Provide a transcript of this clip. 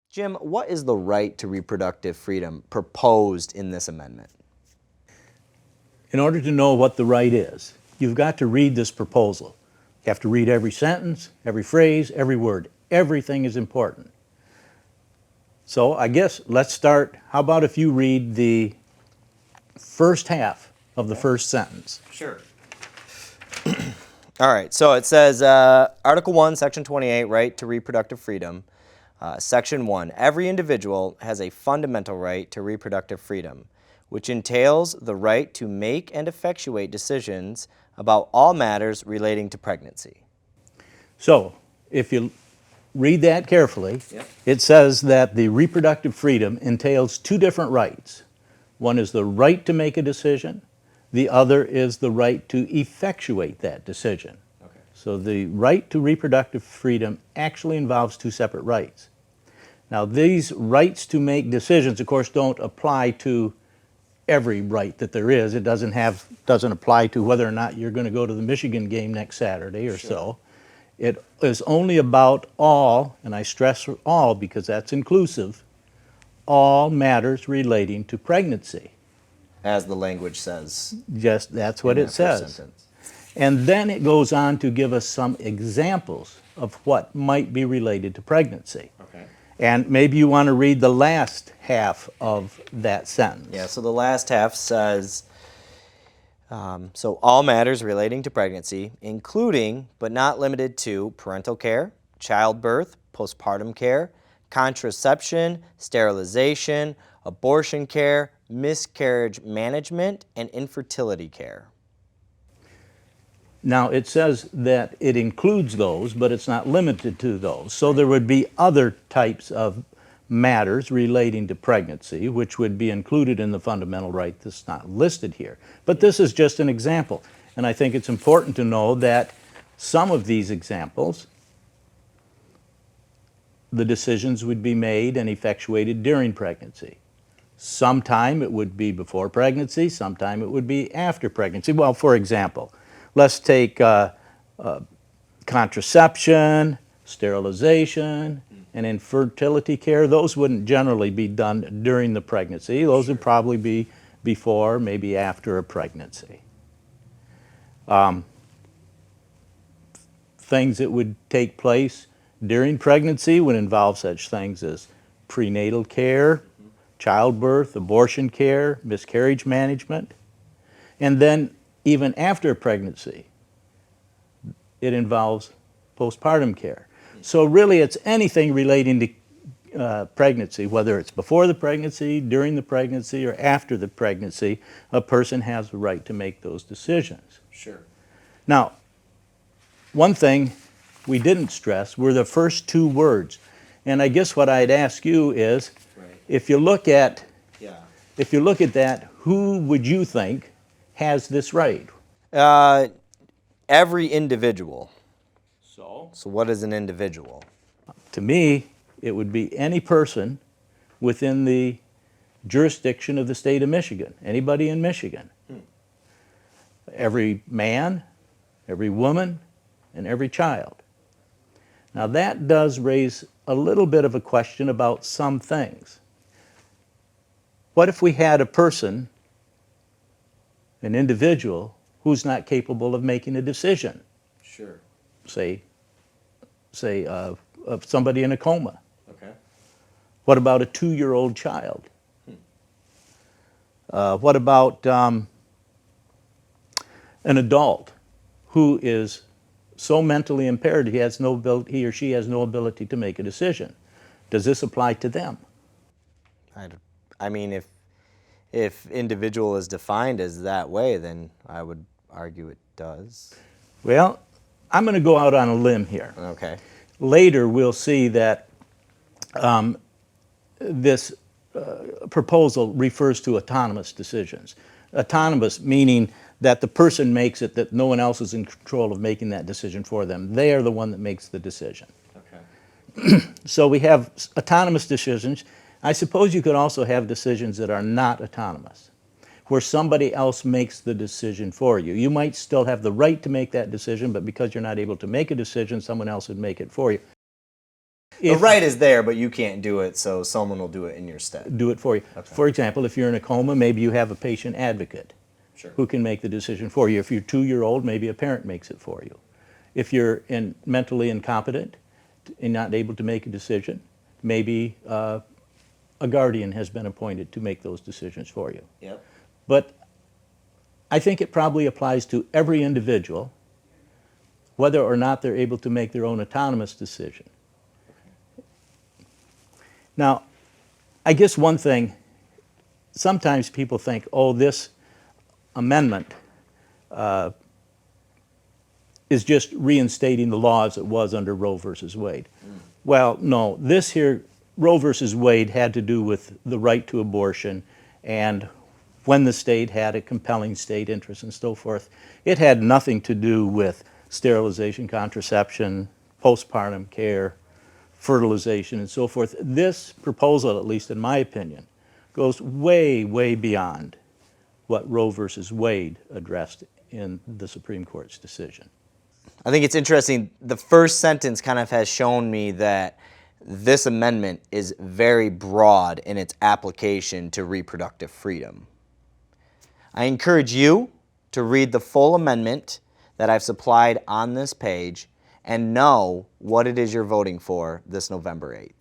Jim, what is the right to reproductive freedom proposed in this amendment? In order to know what the right is, you've got to read this proposal. You have to read every sentence, every phrase, every word. Everything is important. So I guess let's start. How about if you read the first half of the first sentence? Sure. All right, so it says, Article 1, Section 28, right to reproductive freedom. Section 1, every individual has a fundamental right to reproductive freedom, which entails the right to make and effectuate decisions about all matters relating to pregnancy. So if you read that carefully, it says that the reproductive freedom entails two different rights. One is the right to make a decision. The other is the right to effectuate that decision. Okay. So the right to reproductive freedom actually involves two separate rights. Now these rights to make decisions, of course, don't apply to every right that there is. It doesn't apply to whether or not you're going to go to the Michigan game next Saturday or so. It is only about all, and I stress all because that's inclusive, all matters relating to pregnancy. As the language says. Just that's what in it that first says. sentence. And then it goes on to give us some examples of what might be related to pregnancy. Okay. And maybe you want to read the last half of that sentence. Yeah, so the last half says, so all matters relating to pregnancy, including but not limited to parental care, childbirth, postpartum care, contraception, sterilization, abortion care, miscarriage management, and infertility care. Now, it says that it includes those, but it's not limited to those. So there would be other types of matters relating to pregnancy, which would be included in the fundamental right that's not listed here. But this is just an example. And I think it's important to know that some of these examples, the decisions would be made and effectuated during pregnancy. Sometime it would be before pregnancy, sometime it would be after pregnancy. Well, for example, let's take contraception, sterilization, and infertility care. Those wouldn't generally be done during the pregnancy. Those would probably be before, maybe after a pregnancy. Things that would take place during pregnancy would involve such things as prenatal care, childbirth, abortion care, miscarriage management. And then even after pregnancy, it involves postpartum care. So really it's anything relating to pregnancy, whether it's before the pregnancy, during the pregnancy, or after the pregnancy, a person has the right to make those decisions. Sure. Now, one thing we didn't stress were the first two words. And I guess what I'd ask you is, if you look at that, who would you think has this right? Every individual. So what is an individual? to me, it would be any person within the jurisdiction of the state of Michigan, anybody in Michigan. Every man, every woman, and every child. Now that does raise a little bit of a question about some things. What if we had a person, an individual, who's not capable of making a decision? Sure. Say of somebody in a coma. Okay. What about a 2-year-old child? What about an adult who is so mentally impaired he or she has no ability to make a decision? Does this apply to them? I mean, if individual is defined as that way, then I would argue it does. Well, I'm going to go out on a limb here. Okay. Later, we'll see that this proposal refers to autonomous decisions. Autonomous meaning that the person makes it, that no one else is in control of making that decision for them. They are the one that makes the decision. Okay. So we have autonomous decisions. I suppose you could also have decisions that are not autonomous, where somebody else makes the decision for you. You might still have the right to make that decision, but because you're not able to make a decision, someone else would make it for you. The right is there, but you can't do it, so someone will do it in your stead. do it for you. For example, if you're in a coma, maybe you have a patient advocate Sure. who can make the decision for you. If you're 2-year-old, maybe a parent makes it for you. If you're mentally incompetent and not able to make a decision, maybe a guardian has been appointed to make those decisions for you. Yep. But I think it probably applies to every individual, whether or not they're able to make their own autonomous decision. Now, I guess one thing, sometimes people think, oh, this amendment is just reinstating the law as it was under Roe versus Wade. Well, no, this here, Roe versus Wade, had to do with the right to abortion and when the state had a compelling state interest and so forth. It had nothing to do with sterilization, contraception, postpartum care, fertilization, and so forth. This proposal, at least in my opinion, goes way, way beyond what Roe versus Wade addressed in the Supreme Court's decision. I think it's interesting. The first sentence kind of has shown me that this amendment is very broad in its application to reproductive freedom. I encourage you to read the full amendment that I've supplied on this page and know what it is you're voting for this November 8th.